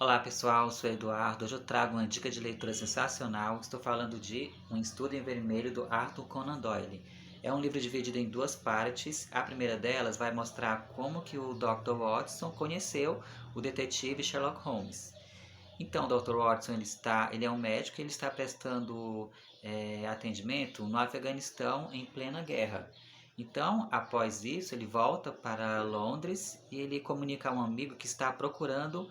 Olá pessoal, sou Eduardo. Hoje eu trago uma dica de leitura sensacional. Estou falando de Um Estudo em Vermelho do Arthur Conan Doyle. É um livro dividido em duas partes. A primeira delas vai mostrar como que o Dr. Watson conheceu o detetive Sherlock Holmes. Então, o Dr. Watson ele é um médico e ele está prestando atendimento no Afeganistão em plena guerra. Então, após isso, ele volta para Londres e ele comunica a um amigo que está procurando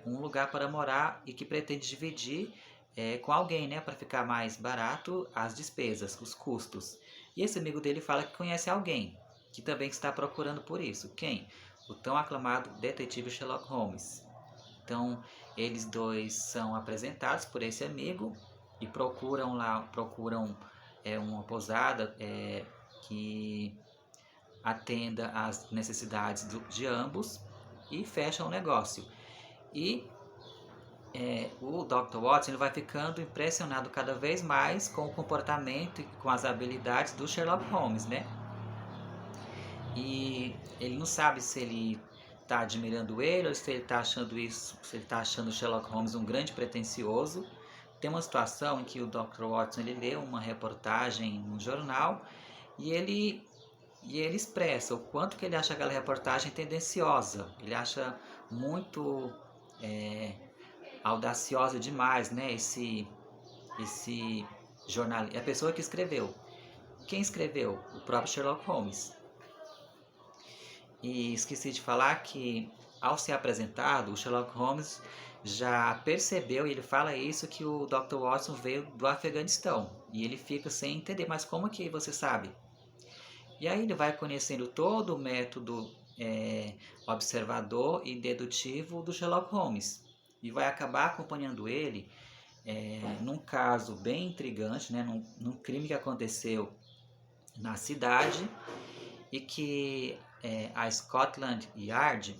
um lugar para morar e que pretende dividir com alguém, né, para ficar mais barato as despesas, os custos. E esse amigo dele fala que conhece alguém que também está procurando por isso. Quem? O tão aclamado detetive Sherlock Holmes. Então, eles dois são apresentados por esse amigo e procuram uma pousada que atenda às necessidades de ambos e fecham o negócio. E o Dr. Watson ele vai ficando impressionado cada vez mais com o comportamento e com as habilidades do Sherlock Holmes, né? E ele não sabe se ele está admirando ele ou se ele está achando isso, se ele está achando o Sherlock Holmes um grande pretensioso. Tem uma situação em que o Dr. Watson ele lê uma reportagem no jornal e ele expressa o quanto que ele acha aquela reportagem tendenciosa. Ele acha muito audaciosa demais, né? Esse jornal, é a pessoa que escreveu. Quem escreveu? O próprio Sherlock Holmes. E esqueci de falar que, ao ser apresentado, o Sherlock Holmes já percebeu, e ele fala isso, que o Dr. Watson veio do Afeganistão. E ele fica sem entender, mas como que você sabe? E aí ele vai conhecendo todo o método observador e dedutivo do Sherlock Holmes. E vai acabar acompanhando ele num caso bem intrigante, né, num crime que aconteceu na cidade e que a Scotland Yard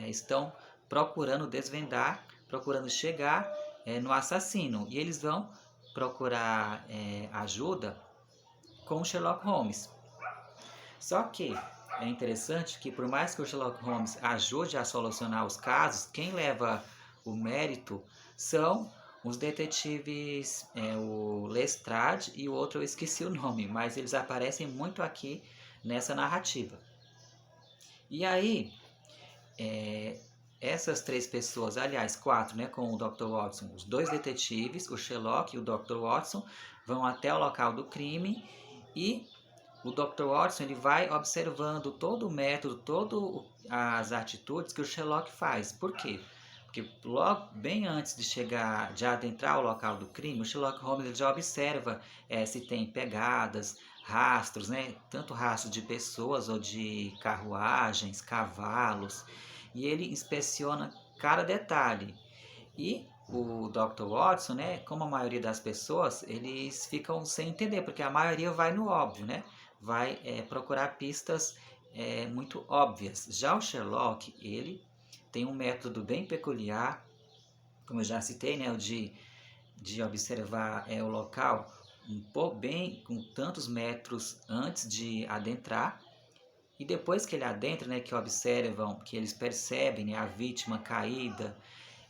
estão procurando desvendar, procurando chegar no assassino. E eles vão procurar ajuda com o Sherlock Holmes. Só que é interessante que por mais que o Sherlock Holmes ajude a solucionar os casos, quem leva o mérito são os detetives, o Lestrade e o outro eu esqueci o nome, mas eles aparecem muito aqui nessa narrativa. E aí, essas três pessoas, aliás, quatro, né, com o Dr. Watson, os dois detetives, o Sherlock e o Dr. Watson, vão até o local do crime e o Dr. Watson ele vai observando todo o método, todas as atitudes que o Sherlock faz. Por quê? Porque logo bem antes de chegar, de adentrar o local do crime, o Sherlock Holmes ele já observa se tem pegadas, rastros, né? Tanto rastros de pessoas ou de carruagens, cavalos, e ele inspeciona cada detalhe. E o Dr. Watson, né, como a maioria das pessoas, eles ficam sem entender, porque a maioria vai no óbvio, né? Vai procurar pistas muito óbvias. Já o Sherlock, ele tem um método bem peculiar, como eu já citei, né, o de observar o local um pouco bem com tantos metros antes de adentrar e depois que ele adentra, né, que observam, que eles percebem, né, a vítima caída.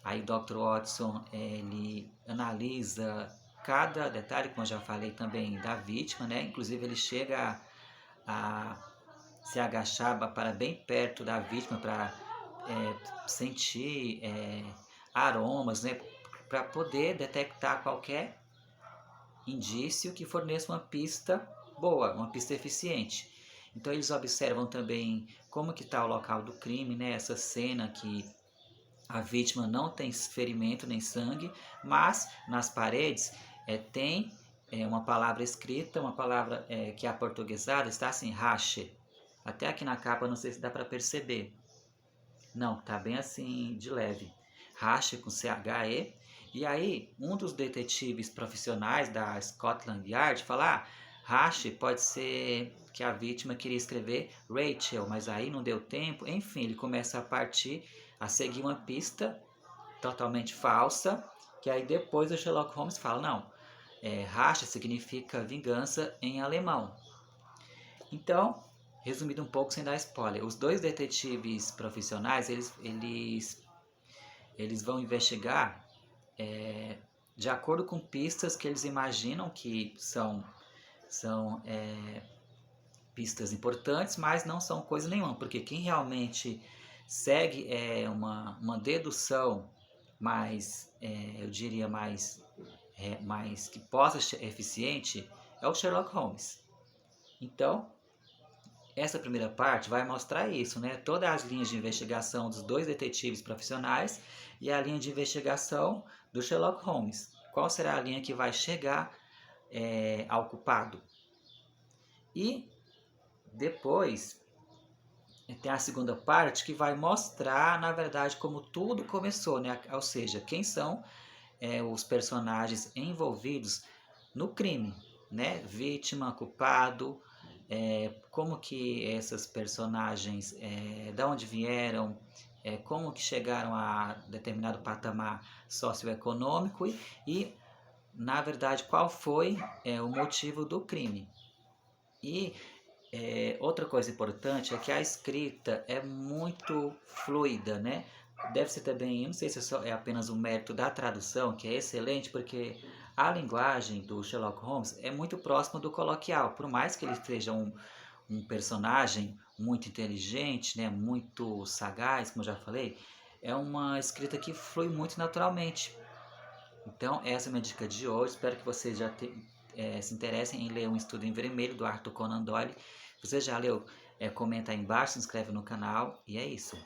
Aí o Dr. Watson ele analisa cada detalhe, como eu já falei também, da vítima, né? Inclusive ele chega a se agachar para bem perto da vítima para sentir aromas, né? Para poder detectar qualquer indício que forneça uma pista boa, uma pista eficiente. Então eles observam também como que está o local do crime, né? Essa cena que a vítima não tem ferimento nem sangue, mas nas paredes tem uma palavra escrita, uma palavra que é aportuguesada, está assim, rache. Até aqui na capa, não sei se dá para perceber. Não, tá bem assim, de leve. Rache com C-H-E. E aí, um dos detetives profissionais da Scotland Yard fala, rache pode ser que a vítima queria escrever Rachel, mas aí não deu tempo. Enfim, ele começa a partir, a seguir uma pista totalmente falsa, que aí depois o Sherlock Holmes fala, não, rache significa vingança em alemão. Então, resumido um pouco sem dar spoiler, os dois detetives profissionais, eles eles vão investigar de acordo com pistas que eles imaginam que são pistas importantes, mas não são coisa nenhuma, porque quem realmente segue uma dedução mais, eu diria mais que possa ser eficiente, é o Sherlock Holmes. Então, essa primeira parte vai mostrar isso, né? Todas as linhas de investigação dos dois detetives profissionais e a linha de investigação do Sherlock Holmes. Qual será a linha que vai chegar ao culpado? E depois tem a segunda parte que vai mostrar, na verdade, como tudo começou, né? Ou seja, quem são os personagens envolvidos no crime, né? Vítima, culpado, como que essas personagens, da onde vieram, como que chegaram a determinado patamar socioeconômico e na verdade, qual foi o motivo do crime. E outra coisa importante é que a escrita é muito fluida, né? Deve ser também, eu não sei se é apenas um mérito da tradução, que é excelente, porque a linguagem do Sherlock Holmes é muito próxima do coloquial. Por mais que ele seja um personagem muito inteligente, né? Muito sagaz, como eu já falei, é uma escrita que flui muito naturalmente. Então, essa é a minha dica de hoje. Espero que vocês já se interessem em ler Um Estudo em Vermelho, do Arthur Conan Doyle. Se você já leu, comenta aí embaixo, se inscreve no canal. E é isso.